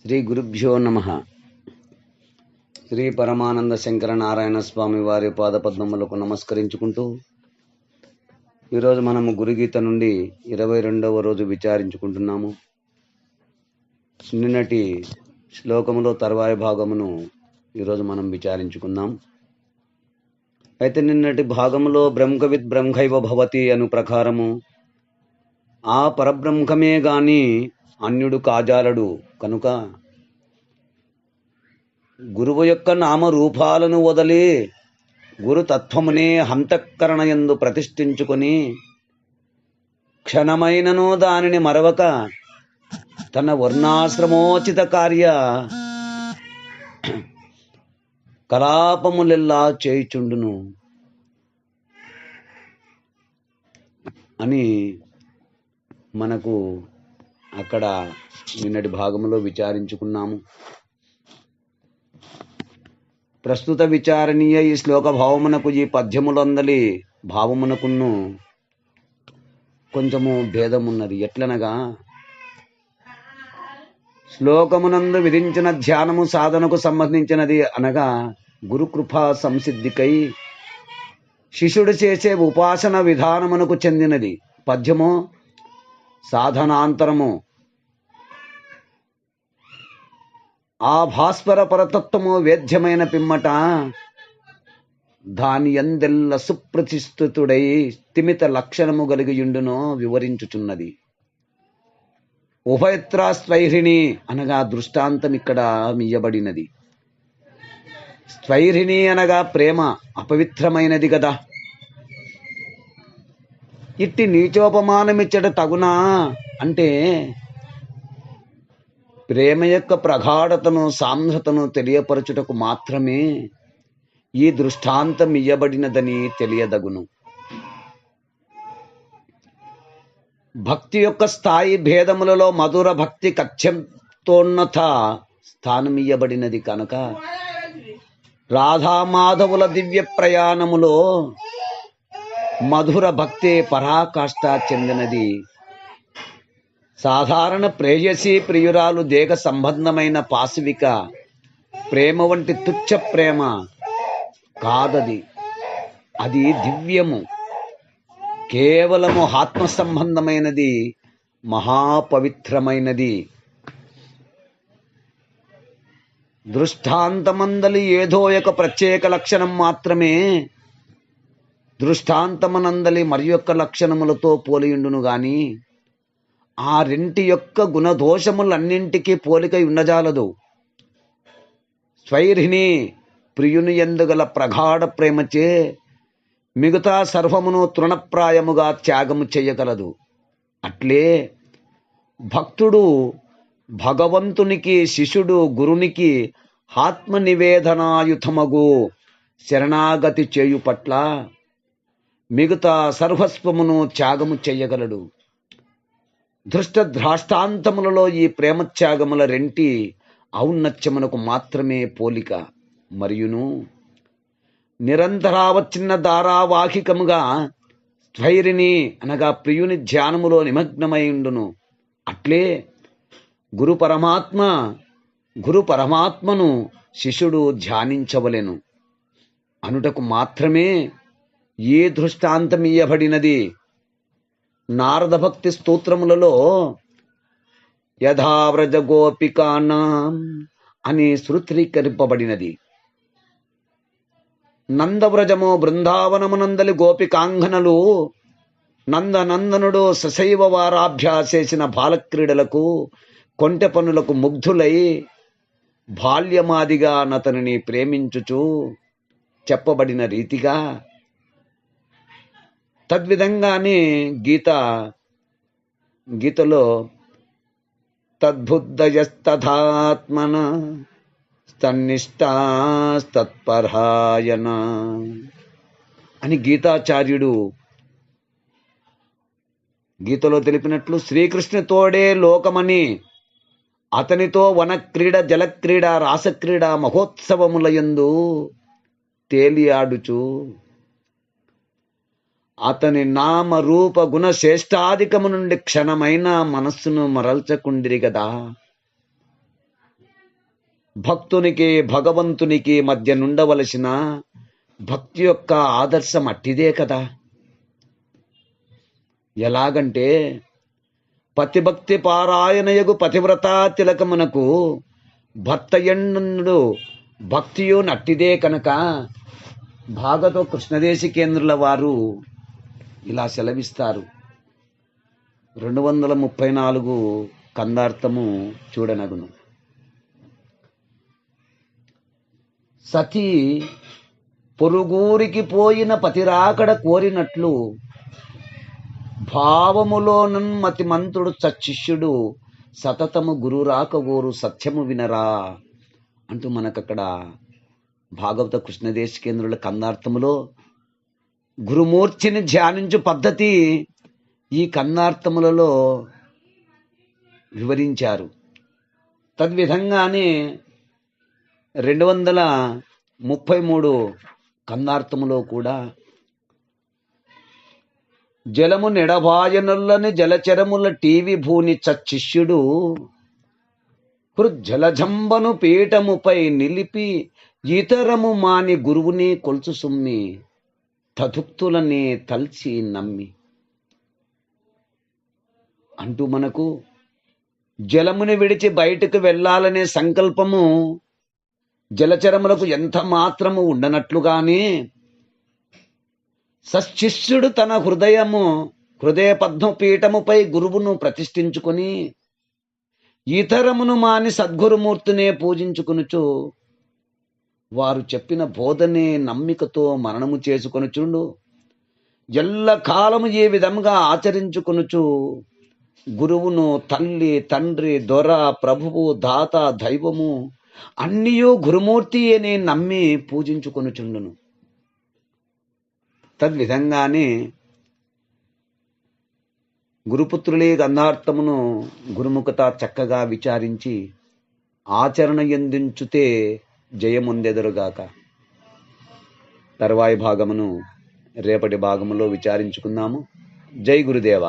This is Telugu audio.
శ్రీ గురుభ్యో నమః. శ్రీ పరమానంద శంకర నారాయణ స్వామి వారి పాదపద్మములకు నమస్కరించుకుంటూ ఈరోజు మనము గురుగీత నుండి 22వ రోజు విచారించుకుంటున్నాము. నిన్నటి శ్లోకములో తర్వాయి భాగమును ఈరోజు మనం విచారించుకుందాం. అయితే నిన్నటి భాగములో బ్రహ్మవిద్ బ్రహ్మైవ భవతి అను ప్రకారము ఆ పరబ్రహ్మమే గాని అన్యుడు కాజాలడు కనుక గురువు యొక్క నామరూపాలను వదలి గురుతత్వమునే హంతఃకరణయందు ప్రతిష్ఠించుకొని క్షణమైనను దానిని మరవక తన వర్ణాశ్రమోచిత కార్య కలాపములెల్లా చేయుచుండును అని మనకు అక్కడ నిన్నటి భాగంలో విచారించుకున్నాము. ప్రస్తుత విచారణీయ ఈ శ్లోక భావమునకు ఈ పద్యములందలి భావమునకును కొంచెము భేదమున్నది. ఎట్లనగా శ్లోకమునందు విధించిన ధ్యానము సాధనకు సంబంధించినది అనగా గురుకృపా సంసిద్ధికై శిష్యుడు చేసే ఉపాసన విధానమునకు చెందినది. పద్యము సాధనాంతరము. ఆ భాస్వర పరతత్వము వేద్యమైన పిమ్మట దాని ఎందెల్ల సుప్రతిష్ఠితుడై స్థిమిత లక్షణము కలిగియుండునో వివరించుచున్నది. ఉభయత్రా స్వైరిణి అనగా దృష్టాంతం ఇక్కడ మియ్యబడినది. స్వైరిణి అనగా ప్రేమ అపవిత్రమైనది కదా. ఇట్టి నీచోపమానమిచ్చట తగునా అంటే ప్రేమ యొక్క ప్రగాఢతను సాంద్రతను తెలియపరచుటకు మాత్రమే ఈ దృష్టాంతం ఇయ్యబడినదని తెలియదగును. భక్తి యొక్క స్థాయి భేదములలో మధుర భక్తి కథ్యంతోన్నత స్థానం ఇయ్యబడినది కనుక రాధామాధవుల దివ్య ప్రయాణములో మధుర భక్తే పరాకాష్ఠ చెందినది. సాధారణ ప్రేయసీ ప్రియురాలు దేహ సంబంధమైన పాశవిక ప్రేమ వంటి తుచ్చ ప్రేమ కాదది. అది దివ్యము, కేవలము ఆత్మ సంబంధమైనది, మహాపవిత్రమైనది. దృష్టాంతమందలి ఏదో ఒక ప్రత్యేక లక్షణం మాత్రమే దృష్టాంతమనందలి మరి యొక్క లక్షణములతో పోలియుండును గాని ఆ రెంటి యొక్క గుణదోషములన్నింటికీ పోలిక ఉండజాలదు. స్వైరిణి ప్రియుని యందుగల ప్రగాఢ ప్రేమచే మిగతా సర్వమును తృణప్రాయముగా త్యాగము చేయగలదు. అట్లే భక్తుడు భగవంతునికి, శిష్యుడు గురునికి ఆత్మ నివేదనాయుతమగు శరణాగతి చేయు పట్ల మిగతా సర్వస్వమును త్యాగము చెయ్యగలడు. దృష్టాంతములలో ఈ ప్రేమత్యాగముల రెంటి ఔన్నత్యమునకు మాత్రమే పోలిక మరియును నిరంతరావచ్చిన్న ధారావాహికముగా స్వైరిణి అనగా ప్రియుని ధ్యానములో నిమగ్నమై ఉండును. అట్లే గురు పరమాత్మను శిష్యుడు ధ్యానించవలెను అనుటకు మాత్రమే ఏ దృష్టాంతం ఇయ్యబడినది. నారద భక్తి స్తోత్రములలో యథావ్రజ గోపికానాం అని సూత్రీకరింపబడినది. నందవ్రజము బృందావనమునందలి గోపికాంగనలు నందనందనుడు సశైవ వారాభ్యాసేసిన బాలక్రీడలకు కొంటె పనులకు ముగ్ధులై బాల్యమాదిగా నతనిని ప్రేమించుచు చెప్పబడిన రీతిగా తద్విధంగానే గీతలో తద్బుద్ధయస్తథాత్మన తన్నిష్టాస్తత్పరాయణ అని గీతాచార్యుడు గీతలో తెలిపినట్లు శ్రీకృష్ణుతోడే లోకమని అతనితో వనక్రీడ, జలక్రీడ, రాసక్రీడ మహోత్సవములయందు తేలియాడుచు అతని నామ రూప గుణ శ్రేష్టాధికము నుండి క్షణమైన మనస్సును మరల్చకుండిరి గదా. భక్తునికి భగవంతునికి మధ్య నుండవలసిన భక్తి యొక్క ఆదర్శం అట్టిదే కదా. ఎలాగంటే పతిభక్తి పారాయణయగు పతివ్రత తిలకమునకు భర్త ఎండు భక్తియు నట్టిదే కనుక భాగవత కృష్ణదేశికేంద్రుల వారు ఇలా సెలవిస్తారు. 234 కందార్థము చూడనగును. సతీ పొరుగురికి పోయిన పతిరాకడ కోరినట్లు భావములోనన్ మతిమంతుడు సచ్చిష్యుడు సతతము గురు రాకగోరు సత్యము వినరా అంటూ మనకక్కడ భాగవత కృష్ణదేశికేంద్రుల కందార్థములో గురుమూర్తిని ధ్యానించు పద్ధతి ఈ కందార్థములలో వివరించారు. తద్విధంగానే 233 కందార్థములో కూడా జలము నెడబాయనుల్లని జలచరముల టీవి భూని చచ్చిష్యుడు జలజంబను పీఠముపై నిలిపి ఇతరము మాని గురువుని కొల్చు సుమ్మి తదుక్తులని తల్చి నమ్మి అంటూ మనకు జలముని విడిచి బయటకు వెళ్ళాలనే సంకల్పము జలచరములకు ఎంత మాత్రము ఉండనట్లుగానే సశిష్యుడు తన హృదయ పద్మపీఠముపై గురువును ప్రతిష్ఠించుకొని ఇతరమును మాని సద్గురుమూర్తినే పూజించుకొనుచు వారు చెప్పిన బోధనే నమ్మికతో మననము చేసుకొనుచుండు ఎల్ల కాలము ఏ విధముగా ఆచరించుకొనుచు గురువును తల్లి తండ్రి దొర ప్రభువు దాత దైవము అన్నియో గురుమూర్తి అని నమ్మి పూజించుకొనుచుండును. తద్విధంగానే గురుపుత్రులే గంధార్థమును గురుముఖత చక్కగా విచారించి ఆచరణ ఎందించుతే జయముందెదరుగాక. తర్వాయి భాగమును రేపటి భాగములో విచారించుకుందాము. జై గురుదేవ.